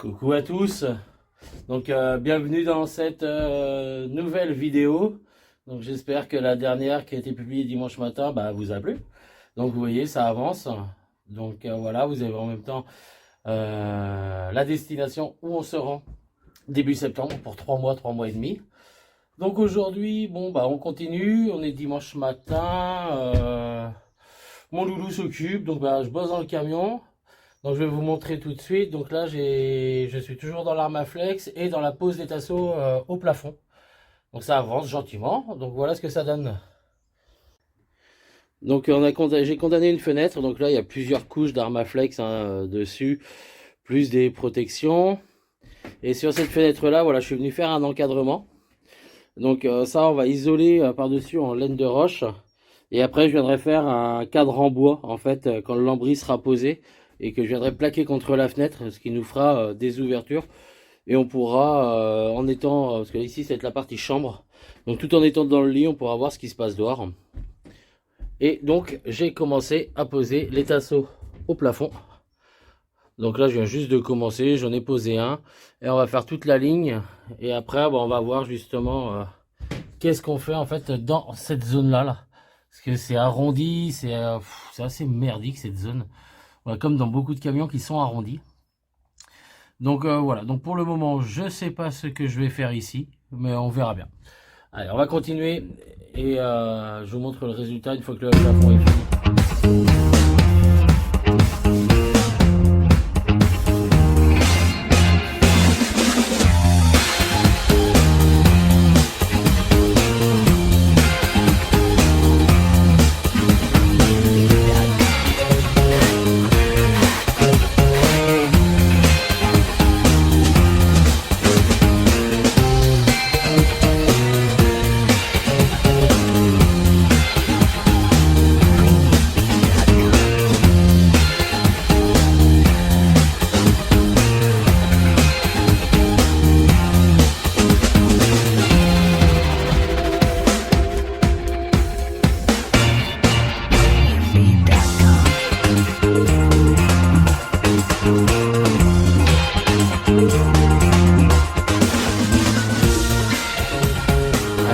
Coucou à tous, donc bienvenue dans cette nouvelle vidéo. Donc j'espère que la dernière qui a été publiée dimanche matin vous a plu. Donc vous voyez, ça avance. Donc voilà, vous avez en même temps la destination où on se rend début septembre pour 3 mois et demi. Donc aujourd'hui, on continue, on est dimanche matin. Mon loulou s'occupe, donc je bosse dans le camion. Donc je vais vous montrer tout de suite. Donc là je suis toujours dans l'Armaflex et dans la pose des tasseaux au plafond. Donc ça avance gentiment. Donc voilà ce que ça donne. Donc j'ai condamné une fenêtre. Donc là il y a plusieurs couches d'Armaflex dessus, plus des protections. Et sur cette fenêtre là, voilà, je suis venu faire un encadrement. Donc ça on va isoler par-dessus en laine de roche. Et après je viendrai faire un cadre en bois en fait quand le lambris sera posé. Et que je viendrai plaquer contre la fenêtre, ce qui nous fera des ouvertures. Et on pourra, en étant, parce que ici c'est la partie chambre, donc tout en étant dans le lit, on pourra voir ce qui se passe dehors. Et donc j'ai commencé à poser les tasseaux au plafond. Donc là je viens juste de commencer, j'en ai posé un. Et on va faire toute la ligne. Et après on va voir justement qu'est-ce qu'on fait en fait dans cette zone là. Parce que c'est arrondi, c'est assez merdique cette zone. Voilà, comme dans beaucoup de camions qui sont arrondis. Donc voilà, donc pour le moment, je sais pas ce que je vais faire ici, mais on verra bien. Allez, on va continuer et je vous montre le résultat une fois que le plafond est fini.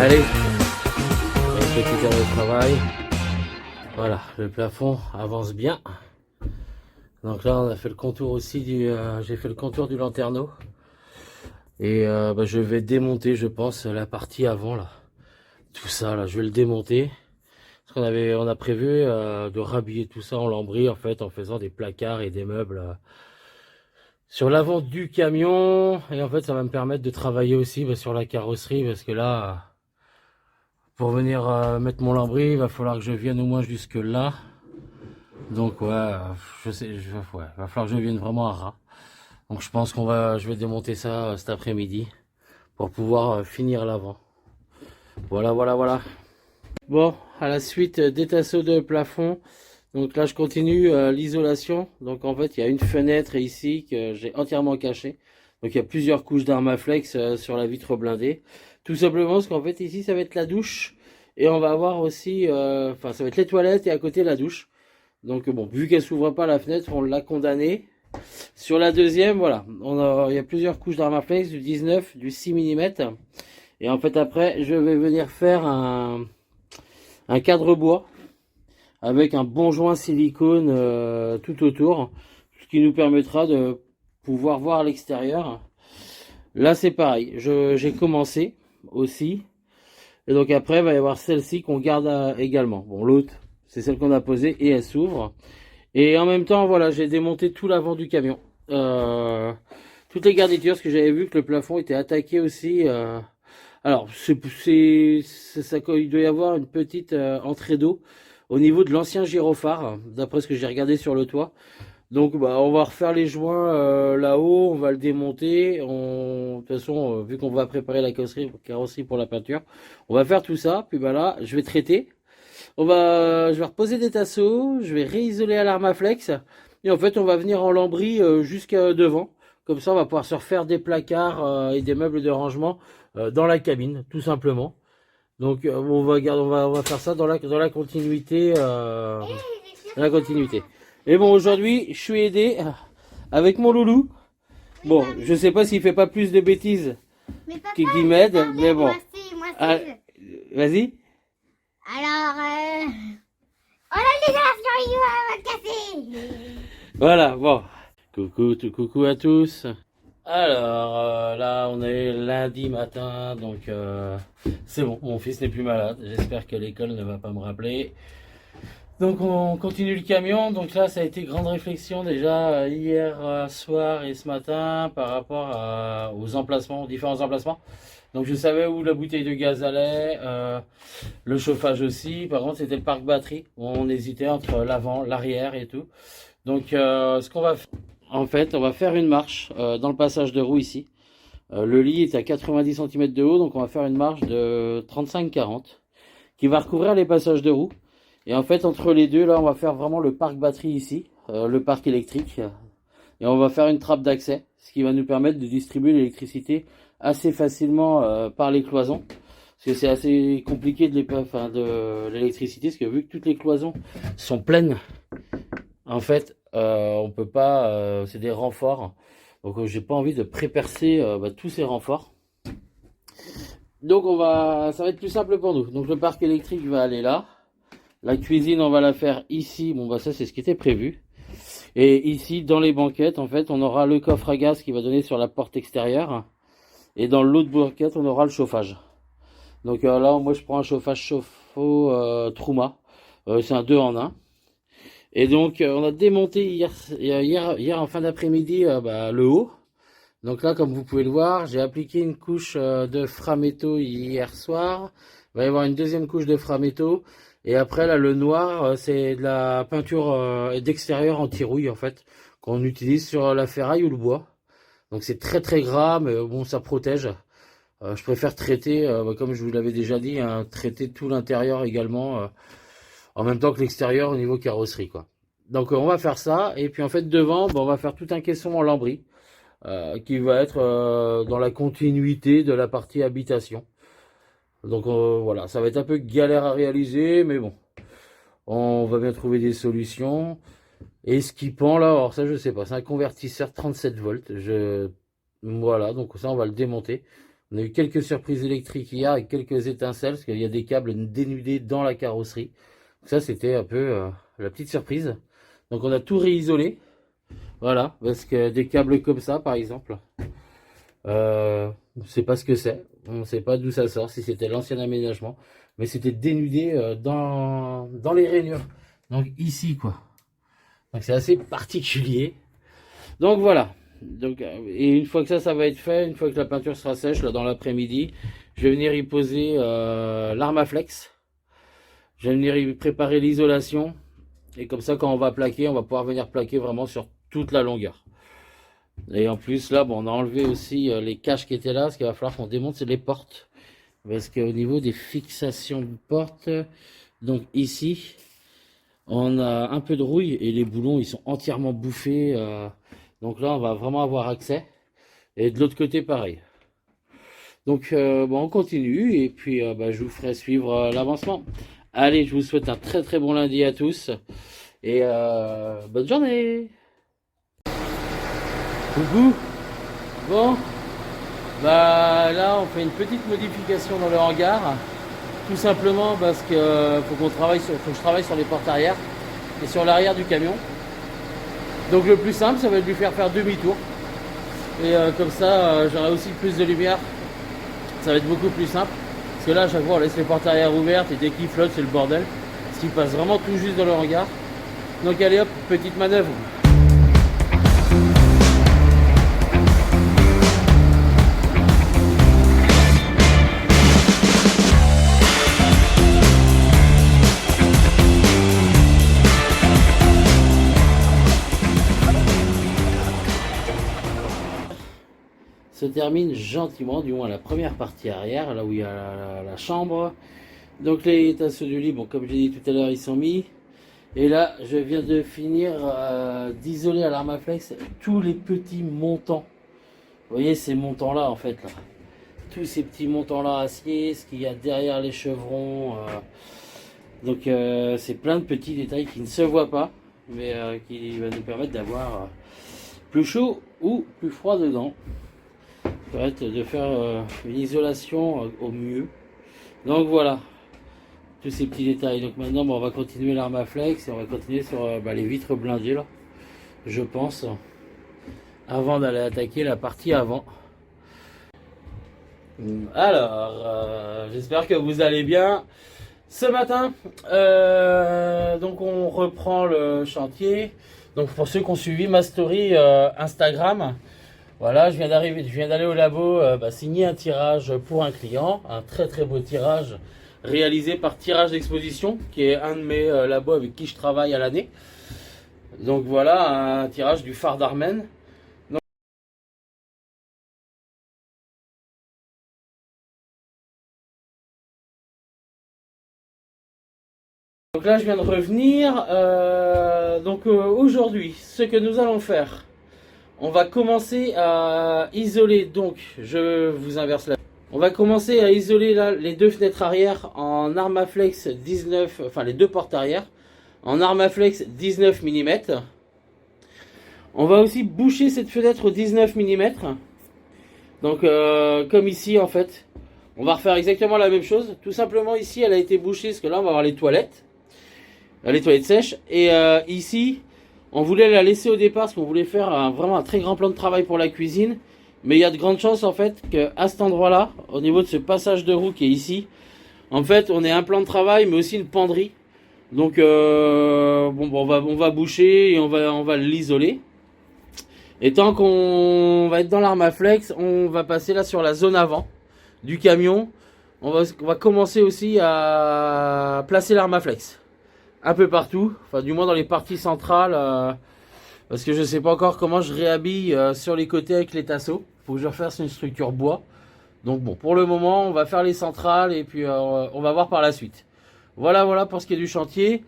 Allez, un petit heure de travail. Voilà, le plafond avance bien. Donc là, on a fait le contour aussi j'ai fait le contour du lanterneau. Et je vais démonter, je pense, la partie avant là. Tout ça là, je vais le démonter. Parce on a prévu de rhabiller tout ça en lambris en fait, en faisant des placards et des meubles sur l'avant du camion. Et en fait, ça va me permettre de travailler aussi sur la carrosserie parce que là. Pour venir mettre mon lambris, il va falloir que je vienne au moins jusque là. Donc ouais, je sais, ouais, il va falloir que je vienne vraiment à ras. Donc je pense je vais démonter ça cet après-midi pour pouvoir finir l'avant. Voilà. Bon, à la suite des tasseaux de plafond. Donc là je continue l'isolation. Donc en fait il y a une fenêtre ici que j'ai entièrement cachée. Donc il y a plusieurs couches d'Armaflex sur la vitre blindée. Tout simplement parce qu'en fait ici ça va être la douche. Et on va avoir aussi, ça va être les toilettes et à côté la douche. Donc bon, vu qu'elle s'ouvre pas la fenêtre, on l'a condamné. Sur la deuxième, voilà, il y a plusieurs couches d'Armaflex, du 19, du 6 mm. Et en fait après je vais venir faire un cadre bois. Avec un bon joint silicone tout autour. Ce qui nous permettra de pouvoir voir l'extérieur. Là c'est pareil, j'ai commencé aussi. Et donc après il va y avoir celle-ci qu'on garde également. Bon, l'autre c'est celle qu'on a posée et elle s'ouvre. Et en même temps voilà, j'ai démonté tout l'avant du camion. Toutes les garnitures, parce que j'avais vu que le plafond était attaqué aussi. Alors il doit y avoir une petite entrée d'eau au niveau de l'ancien gyrophare, d'après ce que j'ai regardé sur le toit. Donc on va refaire les joints là-haut, on va le démonter. De toute façon, vu qu'on va préparer la carrosserie pour la peinture, on va faire tout ça. Puis là, je vais traiter. Je vais reposer des tasseaux, je vais réisoler à l'Armaflex. Et en fait, on va venir en lambris jusqu'à devant. Comme ça, on va pouvoir se refaire des placards et des meubles de rangement dans la cabine, tout simplement. Donc on va faire ça dans la continuité. Et bon, aujourd'hui, je suis aidé avec mon loulou Bon, je sais pas s'il fait pas plus de bêtises Mais papa, qu'il m'aide, mais bon. moi si. Ah, vas-y. Alors, oh là, l'isolation, il va casser. Voilà, bon. Coucou à tous. Alors, là, on est lundi matin, donc c'est bon, mon fils n'est plus malade. J'espère que l'école ne va pas me rappeler. Donc, on continue le camion. Donc là, ça a été grande réflexion déjà hier soir et ce matin par rapport aux emplacements, aux différents emplacements. Donc, je savais où la bouteille de gaz allait, le chauffage aussi. Par contre, c'était le parc batterie. On hésitait entre l'avant, l'arrière et tout. Donc, ce qu'on va faire, en fait, on va faire une marche dans le passage de roue ici. Le lit est à 90 cm de haut, donc on va faire une marche de 35-40 qui va recouvrir les passages de roue. Et en fait, entre les deux, là, on va faire vraiment le parc batterie ici, le parc électrique. Et on va faire une trappe d'accès, ce qui va nous permettre de distribuer l'électricité assez facilement par les cloisons. Parce que c'est assez compliqué de l'électricité, parce que vu que toutes les cloisons sont pleines, en fait, on peut pas, c'est des renforts. Donc j'ai pas envie de prépercer tous ces renforts. Donc ça va être plus simple pour nous. Donc le parc électrique va aller là. La cuisine, on va la faire ici. Bon, ça, c'est ce qui était prévu. Et ici, dans les banquettes, en fait, on aura le coffre à gaz qui va donner sur la porte extérieure. Et dans l'autre banquette, on aura le chauffage. Donc là, moi, je prends un chauffage chauffe-eau Truma. C'est un 2 en 1. Et donc, on a démonté hier en fin d'après-midi le haut. Donc là, comme vous pouvez le voir, j'ai appliqué une couche de Frametto hier soir. Il va y avoir une deuxième couche de Frametto. Et après, là, le noir, c'est de la peinture d'extérieur anti-rouille, en fait, qu'on utilise sur la ferraille ou le bois. Donc, c'est très, très gras, mais bon, ça protège. Je préfère traiter, comme je vous l'avais déjà dit, traiter tout l'intérieur également, en même temps que l'extérieur au niveau carrosserie, quoi. Donc, on va faire ça. Et puis, en fait, devant, on va faire tout un caisson en lambris, qui va être dans la continuité de la partie habitation. Donc voilà, ça va être un peu galère à réaliser, mais bon, on va bien trouver des solutions. Et ce qui pend là, alors ça je sais pas, c'est un convertisseur 37 volts. Voilà, donc ça on va le démonter. On a eu quelques surprises électriques hier avec quelques étincelles, parce qu'il y a des câbles dénudés dans la carrosserie. Ça c'était un peu la petite surprise. Donc on a tout réisolé. Voilà, parce que des câbles comme ça par exemple, on ne sait pas ce que c'est. On ne sait pas d'où ça sort, si c'était l'ancien aménagement. Mais c'était dénudé dans les rainures. Donc ici, quoi. Donc c'est assez particulier. Donc voilà. Donc, et une fois que ça va être fait, une fois que la peinture sera sèche, là dans l'après-midi, je vais venir y poser l'Armaflex. Je vais venir y préparer l'isolation. Et comme ça, quand on va plaquer, on va pouvoir venir plaquer vraiment sur toute la longueur. Et en plus, là, bon, on a enlevé aussi les caches qui étaient là, parce qu'il va falloir qu'on démonte les portes. Parce qu'au niveau des fixations de portes, donc ici, on a un peu de rouille et les boulons, ils sont entièrement bouffés. Donc là, on va vraiment avoir accès. Et de l'autre côté, pareil. Donc, on continue et puis je vous ferai suivre l'avancement. Allez, je vous souhaite un très très bon lundi à tous. Et bonne journée! Coucou. Bon, là on fait une petite modification dans le hangar, tout simplement parce que faut que je travaille sur les portes arrière et sur l'arrière du camion. Donc le plus simple, ça va être de lui faire demi-tour. Et comme ça, j'aurai aussi plus de lumière. Ça va être beaucoup plus simple. Parce que là, à chaque fois, on laisse les portes arrière ouvertes et dès qu'il flotte, c'est le bordel. Ce qui passe vraiment tout juste dans le hangar. Donc allez hop, petite manœuvre. Se termine gentiment, du moins la première partie arrière, là où il y a la chambre. Donc les tasseaux du lit, bon comme je l'ai dit tout à l'heure, ils sont mis. Et là, je viens de finir d'isoler à l'Armaflex tous les petits montants. Vous voyez ces montants-là en fait, là. Tous ces petits montants-là acier, ce qu'il y a derrière les chevrons. Donc c'est plein de petits détails qui ne se voient pas, mais qui va nous permettre d'avoir plus chaud ou plus froid dedans. Ça va être de faire une isolation au mieux. Donc voilà, tous ces petits détails. Donc maintenant, on va continuer l'Armaflex et on va continuer sur les vitres blindées là, je pense, avant d'aller attaquer la partie avant. Alors, j'espère que vous allez bien. Ce matin, donc on reprend le chantier. Donc pour ceux qui ont suivi ma story Instagram, voilà, je viens d'aller au labo signer un tirage pour un client, un très très beau tirage réalisé par Tirage d'Exposition, qui est un de mes labos avec qui je travaille à l'année. Donc voilà, un tirage du phare d'Armen. Donc là je viens de revenir, aujourd'hui ce que nous allons faire, on va commencer à isoler, donc je vous inverse là, on va commencer à isoler là les deux fenêtres arrière en Armaflex 19, enfin les deux portes arrière, en Armaflex 19 mm. On va aussi boucher cette fenêtre au 19 mm, donc comme ici en fait, on va refaire exactement la même chose, tout simplement ici elle a été bouchée parce que là on va avoir les toilettes sèches, et ici on voulait la laisser au départ parce qu'on voulait faire vraiment un très grand plan de travail pour la cuisine, mais il y a de grandes chances en fait que à cet endroit là, au niveau de ce passage de roue qui est ici, en fait on ait un plan de travail mais aussi une penderie, donc on va boucher et on va l'isoler, et tant qu'on va être dans l'Armaflex, on va passer là sur la zone avant du camion, on va commencer aussi à placer l'Armaflex un peu partout, enfin du moins dans les parties centrales, parce que je sais pas encore comment je réhabille sur les côtés avec les tasseaux. Faut que je refasse une structure bois. Donc bon, pour le moment on va faire les centrales et puis on va voir par la suite. Voilà pour ce qui est du chantier.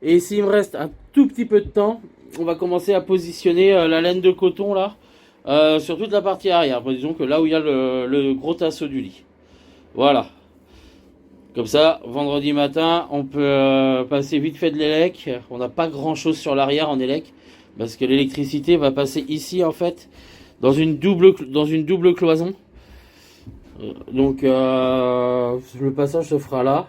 Et s'il me reste un tout petit peu de temps, on va commencer à positionner la laine de coton là sur toute la partie arrière. Bon, disons que là où il y a le gros tasseau du lit. Voilà. Comme ça, vendredi matin, on peut passer vite fait de l'élec. On n'a pas grand chose sur l'arrière en élec, parce que l'électricité va passer ici en fait, dans une double cloison. Donc le passage se fera là.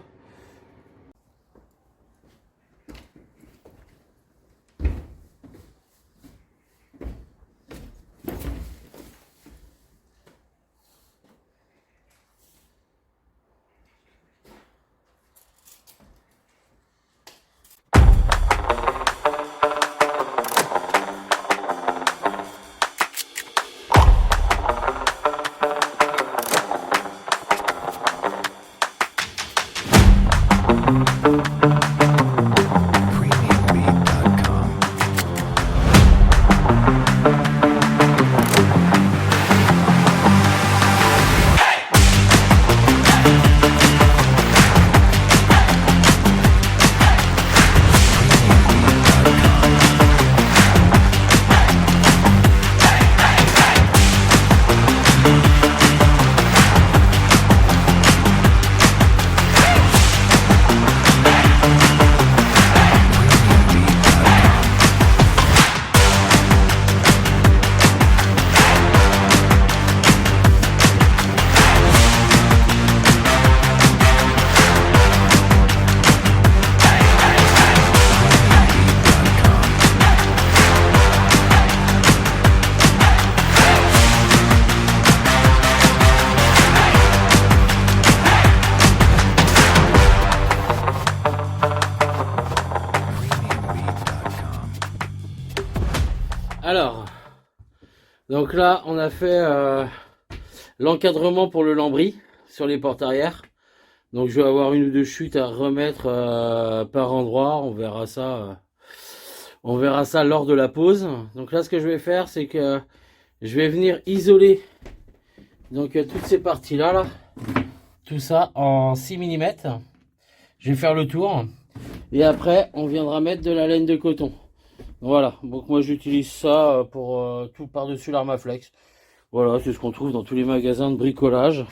Alors, donc là, on a fait l'encadrement pour le lambris sur les portes arrière. Donc je vais avoir une ou deux chutes à remettre par endroit. On verra ça lors de la pause. Donc là, ce que je vais faire, c'est que je vais venir isoler donc toutes ces parties là, tout ça en 6 mm. Je vais faire le tour et après on viendra mettre de la laine de coton. Voilà, donc moi j'utilise ça pour tout par-dessus l'Armaflex. Voilà, c'est ce qu'on trouve dans tous les magasins de bricolage.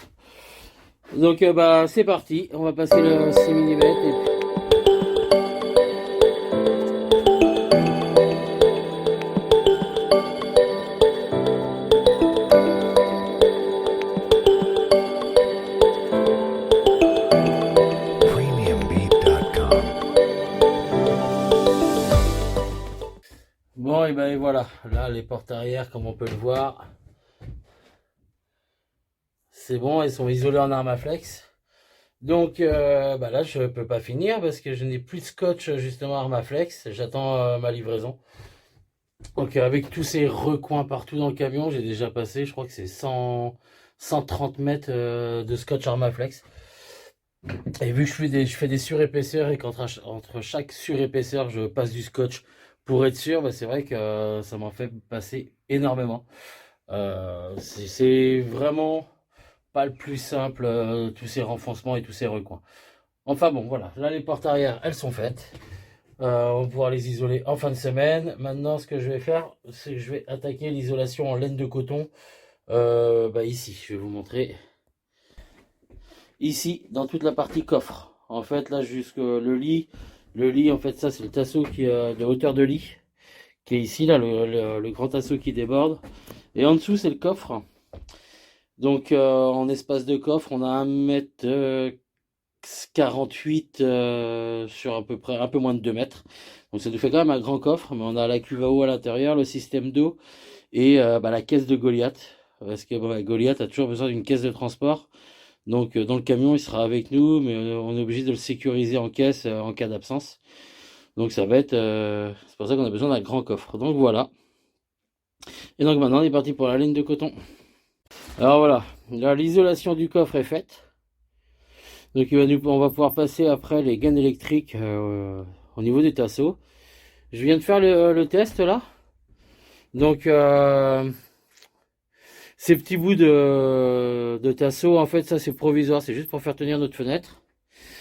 Donc c'est parti, on va passer le 6 mm et puis... voilà, là les portes arrière comme on peut le voir, c'est bon, elles sont isolées en Armaflex. Donc là je peux pas finir parce que je n'ai plus de scotch justement Armaflex, j'attends ma livraison. Donc avec tous ces recoins partout dans le camion, j'ai déjà passé, je crois que c'est 130 mètres de scotch Armaflex. Et vu que je fais des surépaisseurs et qu'entre chaque surépaisseur je passe du scotch pour être sûr, c'est vrai que ça m'en fait passer énormément. C'est vraiment pas le plus simple, tous ces renfoncements et tous ces recoins. Enfin bon, voilà, là les portes arrière, elles sont faites. On va pouvoir les isoler en fin de semaine. Maintenant, ce que je vais faire, c'est que je vais attaquer l'isolation en laine de coton. Ici, je vais vous montrer. Ici, dans toute la partie coffre. En fait, là, jusque le lit. Le lit, en fait, ça, c'est le tasseau qui est de hauteur de lit. Qui est ici, là, le grand tasseau qui déborde. Et en dessous, c'est le coffre. Donc, en espace de coffre, on a 1m48 sur à peu près un peu moins de 2 mètres. Donc, ça nous fait quand même un grand coffre. Mais on a la cuve à eau à l'intérieur, le système d'eau et la caisse de Goliath. Parce que Goliath a toujours besoin d'une caisse de transport. Donc dans le camion il sera avec nous, mais on est obligé de le sécuriser en caisse en cas d'absence. Donc ça va être, c'est pour ça qu'on a besoin d'un grand coffre. Donc voilà. Et donc maintenant on est parti pour la laine de coton. Alors voilà, là l'isolation du coffre est faite. Donc on va pouvoir passer après les gaines électriques au niveau des tasseaux. Je viens de faire le test là. Donc ces petits bouts de tasseau, en fait, ça c'est provisoire, c'est juste pour faire tenir notre fenêtre.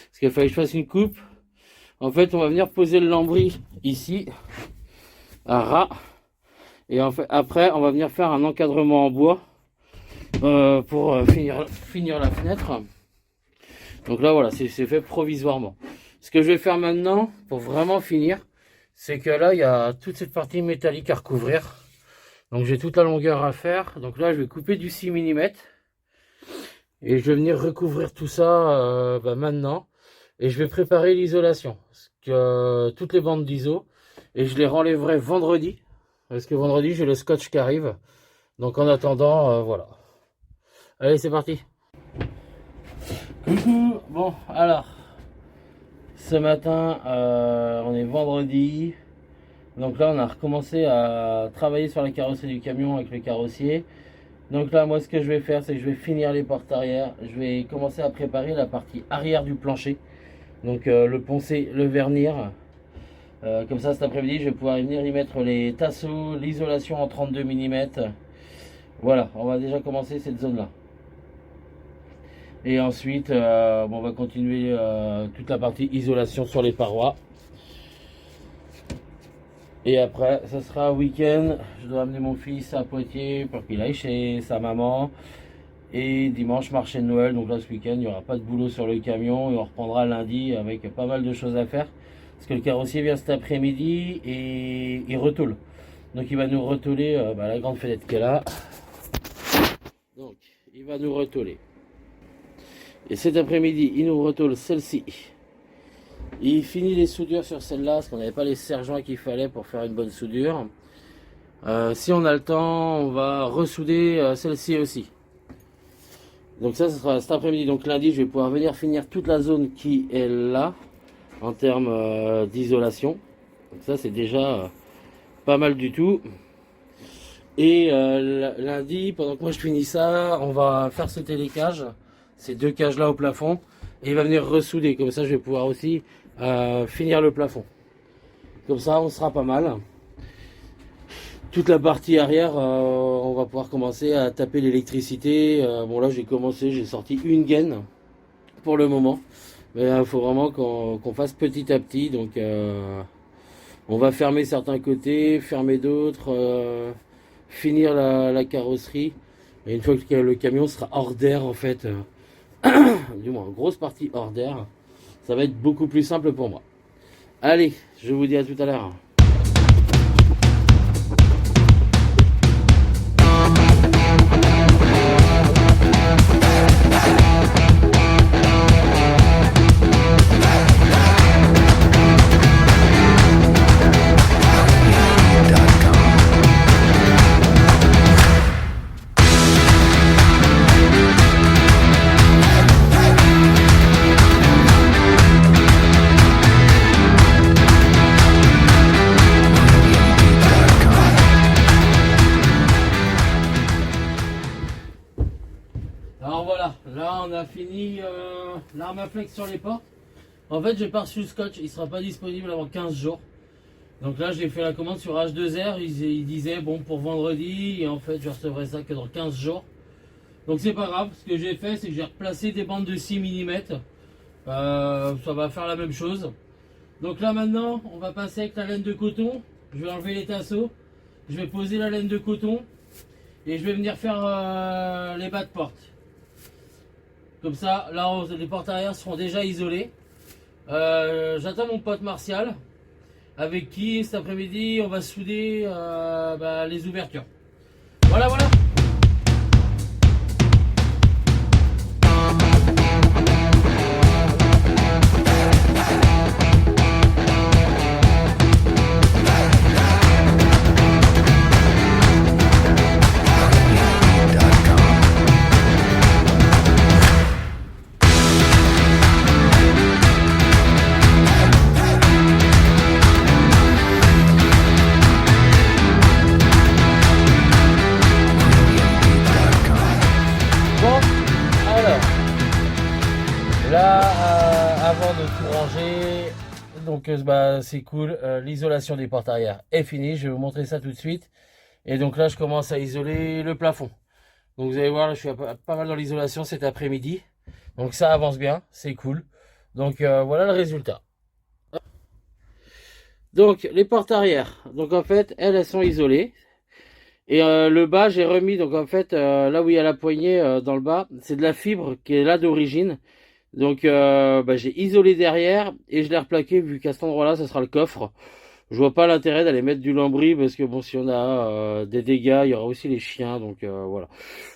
Parce qu'il fallait que je fasse une coupe. En fait, on va venir poser le lambris ici, à ras. Et en fait, après, on va venir faire un encadrement en bois pour finir la fenêtre. Donc là, voilà, c'est fait provisoirement. Ce que je vais faire maintenant, pour vraiment finir, c'est que là, il y a toute cette partie métallique à recouvrir. Donc j'ai toute la longueur à faire. Donc là je vais couper du 6 mm. Et je vais venir recouvrir tout ça maintenant. Et je vais préparer l'isolation. Parce que toutes les bandes d'ISO. Et je les renlèverai vendredi. Parce que vendredi j'ai le scotch qui arrive. Donc en attendant, voilà. Allez c'est parti. Coucou. Bon alors. Ce matin on est vendredi. Donc là on a recommencé à travailler sur la carrosserie du camion avec le carrossier. Donc là moi ce que je vais faire c'est que je vais finir les portes arrière. Je vais commencer à préparer la partie arrière du plancher. Donc le poncer, le vernir. Comme ça cet après-midi je vais pouvoir venir y mettre les tasseaux, l'isolation en 32 mm. Voilà, on va déjà commencer cette zone là. Et ensuite on va continuer toute la partie isolation sur les parois. Et après, ça sera un week-end. Je dois amener mon fils à Poitiers pour qu'il aille chez sa maman. Et dimanche, marché de Noël. Donc là, ce week-end, il n'y aura pas de boulot sur le camion. Et on reprendra lundi avec pas mal de choses à faire. Parce que le carrossier vient cet après-midi et il retoule. Donc il va nous retouler la grande fenêtre qu'elle a. Donc, il va nous retouler. Et cet après-midi, il nous retoule celle-ci. Il finit les soudures sur celle-là, parce qu'on n'avait pas les serre-joints qu'il fallait pour faire une bonne soudure. Si on a le temps, on va ressouder celle-ci aussi. Donc ça sera cet après-midi. Donc lundi, je vais pouvoir venir finir toute la zone qui est là, en termes d'isolation. Donc ça, c'est déjà pas mal du tout. Et lundi, pendant que moi je finis ça, on va faire sauter les cages. Ces deux cages-là au plafond. Et il va venir ressouder. Comme ça, je vais pouvoir aussi finir le plafond. Comme ça on sera pas mal. Toute la partie arrière on va pouvoir commencer à taper l'électricité. Bon là j'ai commencé, j'ai sorti une gaine pour le moment, mais il faut vraiment qu'on fasse petit à petit. Donc on va fermer certains côtés, fermer d'autres, finir la carrosserie, et une fois que le camion sera hors d'air en fait, du moins grosse partie hors d'air, ça va être beaucoup plus simple pour moi. Allez, je vous dis à tout à l'heure. .com mis l'Armaflex sur les portes. En fait, j'ai pas reçu le scotch, il sera pas disponible avant 15 jours. Donc là, j'ai fait la commande sur H2R, ils disaient bon pour vendredi, et en fait, je recevrai ça que dans 15 jours. Donc c'est pas grave, ce que j'ai fait, c'est que j'ai replacé des bandes de 6 mm. Ça va faire la même chose. Donc là maintenant, on va passer avec la laine de coton. Je vais enlever les tasseaux, je vais poser la laine de coton et je vais venir faire les bas de porte. Comme ça, là, les portes arrière seront déjà isolées. J'attends mon pote Martial, avec qui cet après-midi on va souder les ouvertures. Voilà, voilà. Avant de tout ranger, donc c'est cool, l'isolation des portes arrière est finie, je vais vous montrer ça tout de suite. Et donc là je commence à isoler le plafond. Donc vous allez voir, là, je suis pas mal dans l'isolation cet après-midi. Donc ça avance bien, c'est cool. Donc voilà le résultat. Donc les portes arrière, donc en fait elles sont isolées. Et le bas j'ai remis, donc en fait là où il y a la poignée dans le bas, c'est de la fibre qui est là d'origine. Donc j'ai isolé derrière et je l'ai replaqué vu qu'à cet endroit là ça sera le coffre. Je vois pas l'intérêt d'aller mettre du lambris parce que bon si on a des dégâts il y aura aussi les chiens donc voilà.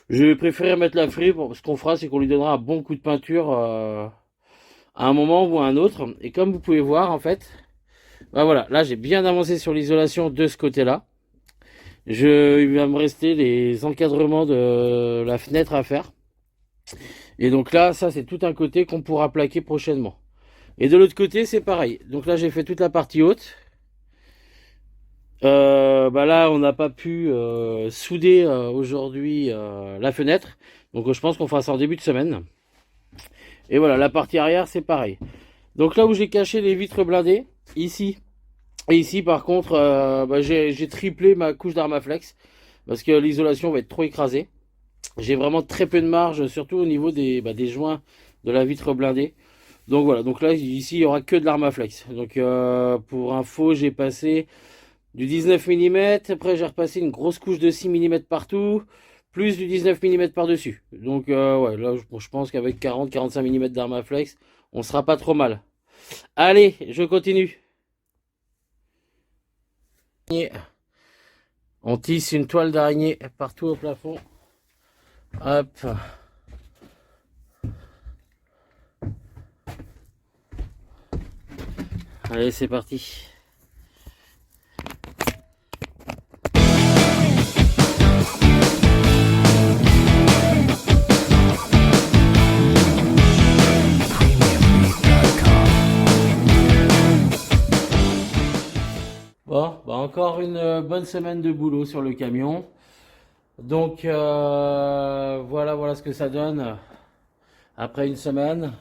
Je vais préférer mettre la fibre. Ce qu'on fera c'est qu'on lui donnera un bon coup de peinture à un moment ou à un autre. Et comme vous pouvez voir en fait, voilà, là j'ai bien avancé sur l'isolation de ce côté là. Il va me rester les encadrements de la fenêtre à faire. Et donc là, ça c'est tout un côté qu'on pourra plaquer prochainement. Et de l'autre côté, c'est pareil. Donc là, j'ai fait toute la partie haute. Là, on n'a pas pu souder aujourd'hui la fenêtre. Donc je pense qu'on fera ça en début de semaine. Et voilà, la partie arrière, c'est pareil. Donc là où j'ai caché les vitres blindées, ici. Et ici, par contre, j'ai triplé ma couche d'Armaflex. Parce que l'isolation va être trop écrasée. J'ai vraiment très peu de marge, surtout au niveau des joints de la vitre blindée. Donc voilà, donc là ici il y aura que de l'Armaflex. Donc pour info, j'ai passé du 19 mm, après j'ai repassé une grosse couche de 6 mm partout, plus du 19 mm par-dessus. Donc ouais, là je pense qu'avec 40-45 mm d'Armaflex, on sera pas trop mal. Allez, je continue. On tisse une toile d'araignée partout au plafond. Hop. Allez, c'est parti. Bon, encore une bonne semaine de boulot sur le camion. Donc voilà ce que ça donne après une semaine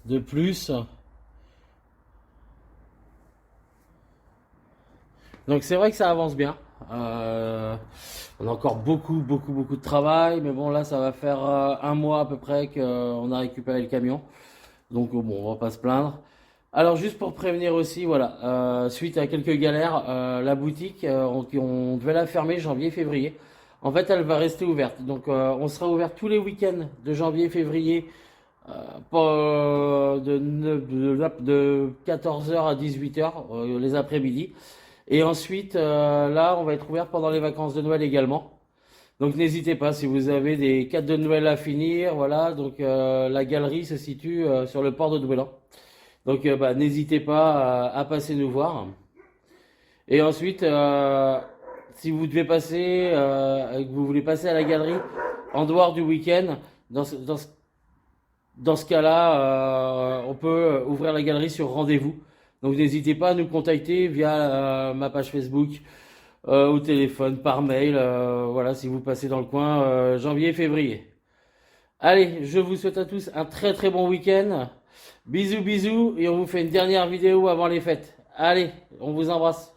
de plus. Donc c'est vrai que ça avance bien. On a encore beaucoup de travail, mais bon là ça va faire un mois à peu près qu'on a récupéré le camion. Donc bon, on va pas se plaindre. Alors juste pour prévenir aussi, voilà, suite à quelques galères, la boutique, on devait la fermer janvier-février. En fait, elle va rester ouverte. Donc, on sera ouvert tous les week-ends de janvier-février, de 14h à 18h, les après-midi. Et ensuite, là, on va être ouvert pendant les vacances de Noël également. Donc, n'hésitez pas, si vous avez des cadeaux de Noël à finir, voilà. Donc, la galerie se situe sur le port de Douélan. Donc, n'hésitez pas à passer nous voir. Et ensuite, si vous devez passer, que vous voulez passer à la galerie en dehors du week-end, dans ce cas-là, on peut ouvrir la galerie sur rendez-vous. Donc n'hésitez pas à nous contacter via ma page Facebook, au téléphone, par mail, voilà, si vous passez dans le coin janvier-février. Allez, je vous souhaite à tous un très très bon week-end. Bisous, bisous, et on vous fait une dernière vidéo avant les fêtes. Allez, on vous embrasse.